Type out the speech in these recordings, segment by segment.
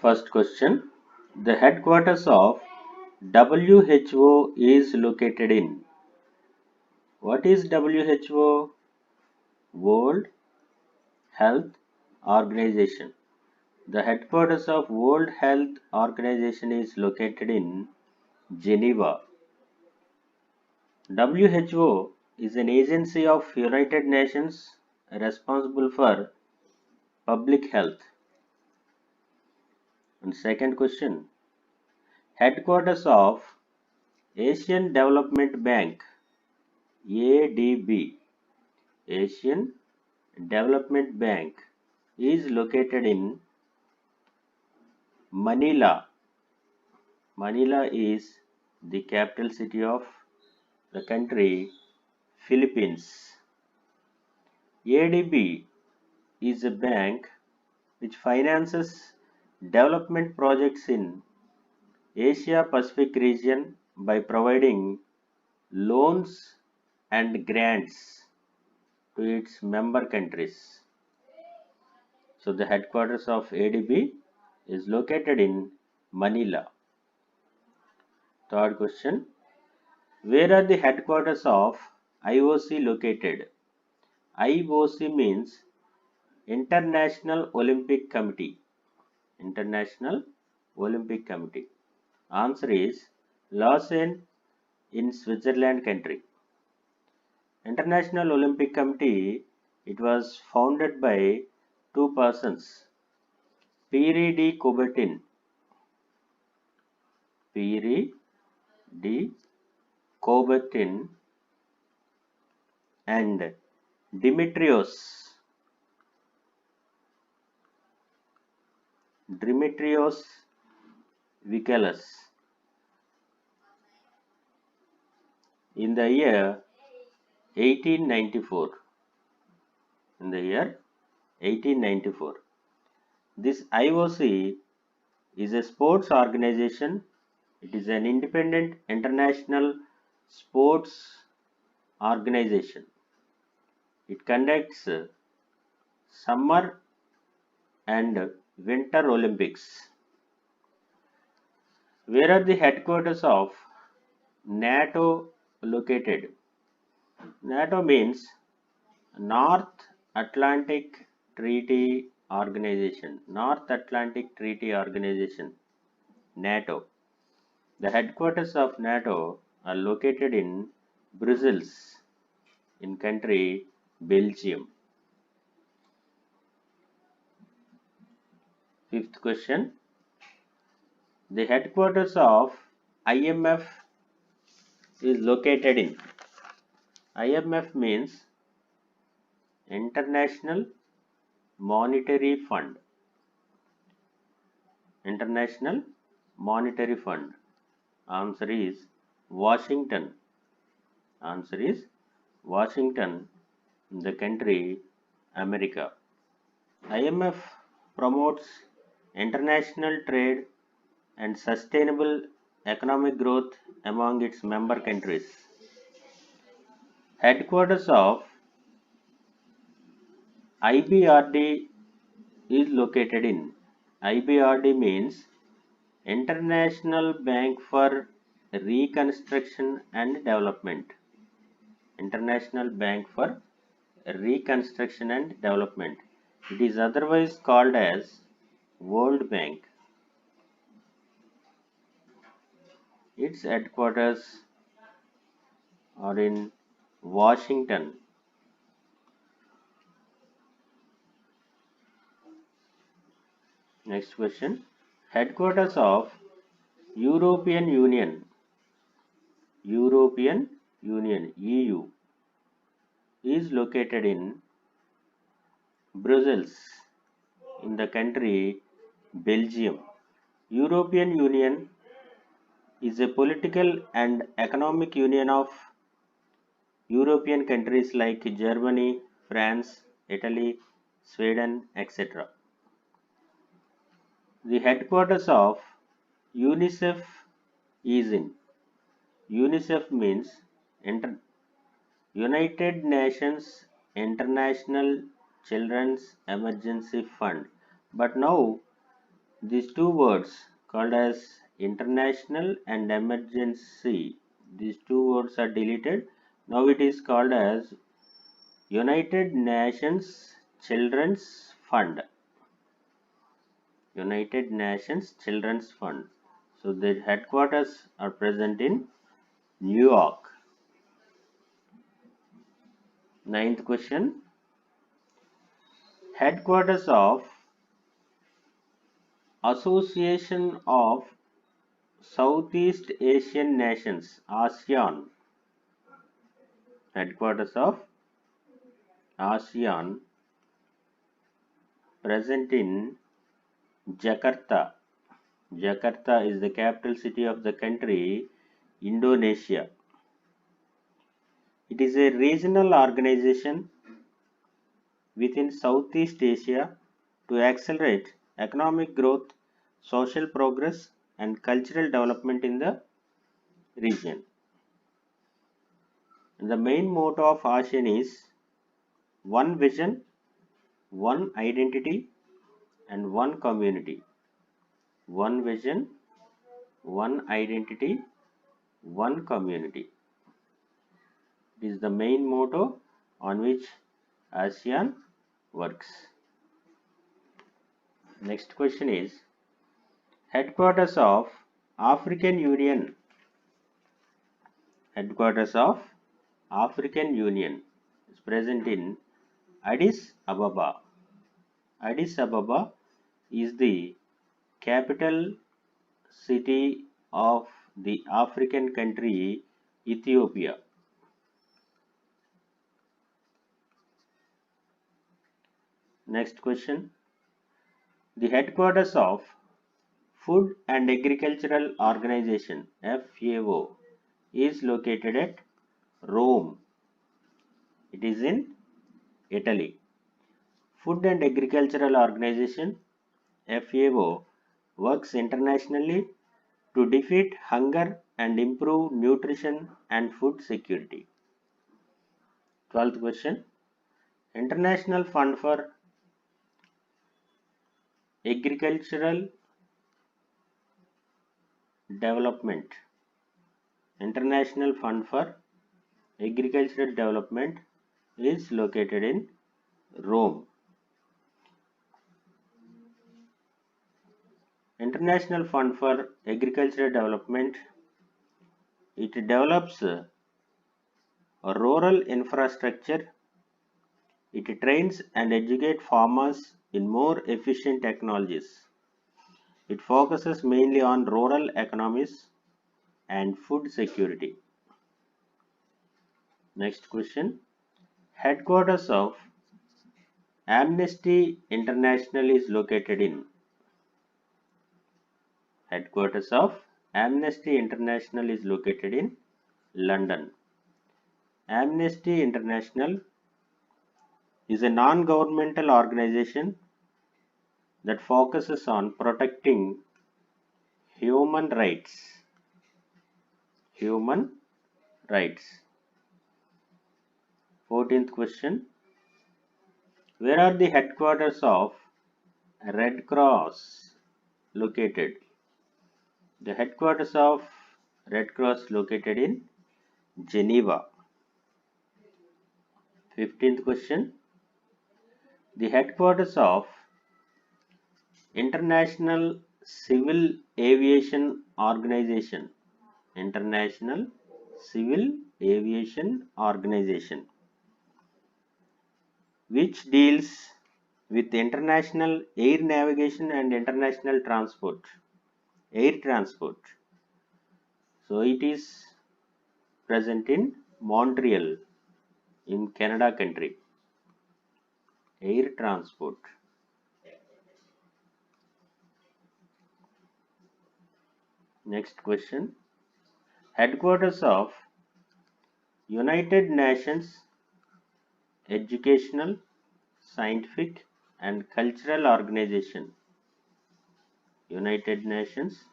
First question. The headquarters of WHO is located in. What is WHO? World Health Organization. The headquarters of World Health Organization is located in Geneva. WHO is an agency of United Nations responsible for public health. And second question. Headquarters of Asian Development Bank ADB. Asian Development Bank is located in Manila. Manila is the capital city of the country Philippines. ADB is a bank which finances development projects in Asia Pacific region by providing loans and grants to its member countries. So the headquarters of ADB is located in Manila. Third question. Where are the headquarters of IOC located? IOC means International Olympic Committee. International Olympic Committee. Answer is Lausanne in Switzerland country. International Olympic Committee, it was founded by two persons, Pierre de Coubertin. Pierre de Coubertin and Dimitrios Vikelas in the year 1894. In the year 1894. This IOC is a sports organization. It is an independent international sports organization. It conducts summer and winter Olympics. Where are the headquarters of NATO located? NATO means North Atlantic Treaty Organization. North Atlantic Treaty Organization. NATO. The headquarters of NATO are located in Brussels, in country Belgium. Fifth question. The headquarters of IMF is located in. IMF means International Monetary Fund. International Monetary Fund. Answer is Washington. Answer is Washington, the country America. IMF promotes international trade and sustainable economic growth among its member countries. Headquarters of IBRD is located in. IBRD means International Bank for Reconstruction and Development. International Bank for Reconstruction and Development. It is otherwise called as World Bank. Its headquarters are in Washington. Next question. Headquarters of European Union. European Union, EU, is located in Brussels, in the country Belgium. European Union is a political and economic union of European countries like Germany, France, Italy, Sweden, etc. The headquarters of UNICEF is in. UNICEF means United Nations International Children's Emergency Fund. But now These two words called as international and emergency, these two words are deleted. Now it is called as United Nations Children's Fund. United Nations Children's Fund. So the headquarters are present in New York. Ninth question. Headquarters of Association of Southeast Asian Nations, ASEAN. Headquarters of ASEAN present in Jakarta. Jakarta is the capital city of the country, Indonesia. It is a regional organization within Southeast Asia to accelerate economic growth, social progress, and cultural development in the region. And the main motto of ASEAN is one vision, one identity, and one community. One vision, one identity, one community. It is the main motto on which ASEAN works. Next question is headquarters of African Union. Headquarters of African Union is present in Addis Ababa. Addis Ababa is the capital city of the African country Ethiopia. Next question. The headquarters of Food and Agricultural Organization FAO is located at Rome. It is in Italy. Food and Agricultural Organization FAO works internationally to defeat hunger and improve nutrition and food security. 12th question. International Fund for Agricultural Development. International Fund for Agricultural Development is located in Rome. International Fund for Agricultural Development, it develops a rural infrastructure. It trains and educates farmers in more efficient technologies. It focuses mainly on rural economies and food security. Next question. Headquarters of Amnesty International is located in. Headquarters of Amnesty International is located in London. Amnesty International is a non-governmental organization that focuses on protecting human rights. Human rights. 14th question. Where are the headquarters of Red Cross located? The headquarters of Red Cross located in Geneva. 15th question. The headquarters of International Civil Aviation Organization. International Civil Aviation Organization, which deals with international air navigation and international transport, air transport. So it is present in Montreal in Canada country. Air transport. Next question. Headquarters of United Nations Educational, Scientific and Cultural Organization. United Nations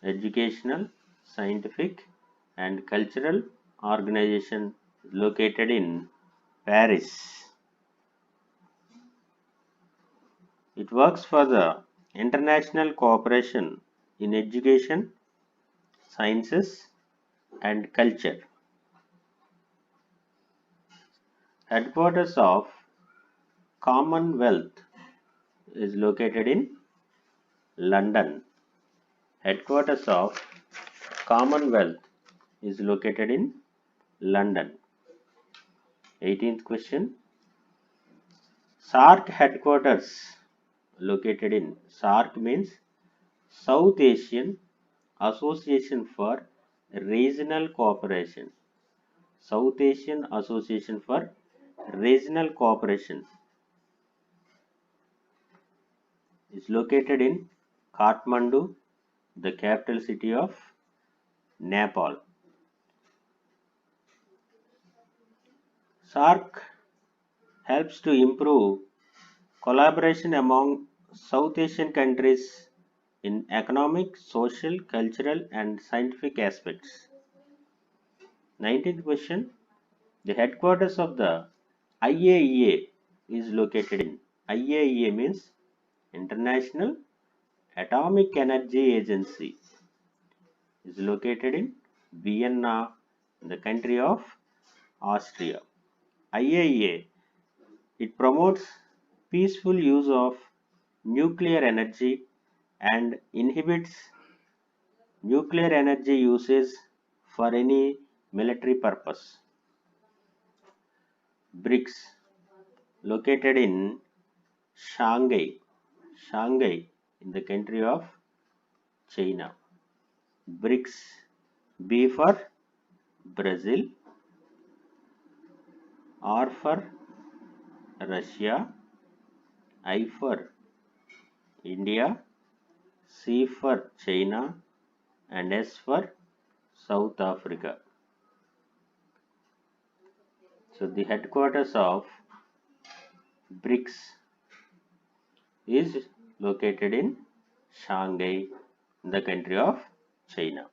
Educational, Scientific and Cultural Organization located in Paris. It works for the international cooperation in education, sciences, and culture. Headquarters of Commonwealth is located in London. Headquarters of Commonwealth is located in London. 18th question. SAARC headquarters located in SAARC means South Asian Association for Regional Cooperation. South Asian Association for Regional Cooperation is located in Kathmandu, the capital city of Nepal. SAARC helps to improve collaboration among South Asian countries in economic, social, cultural, and scientific aspects. 19th question. The headquarters of the IAEA is located in. IAEA means International Atomic Energy Agency is located in Vienna, the country of Austria. IAEA, it promotes peaceful use of nuclear energy and inhibits nuclear energy usage for any military purpose. BRICS, located in Shanghai, Shanghai in the country of China. BRICS, B for Brazil, R for Russia, I for India, C for China, and S for South Africa. So the headquarters of BRICS is located in Shanghai, the country of China.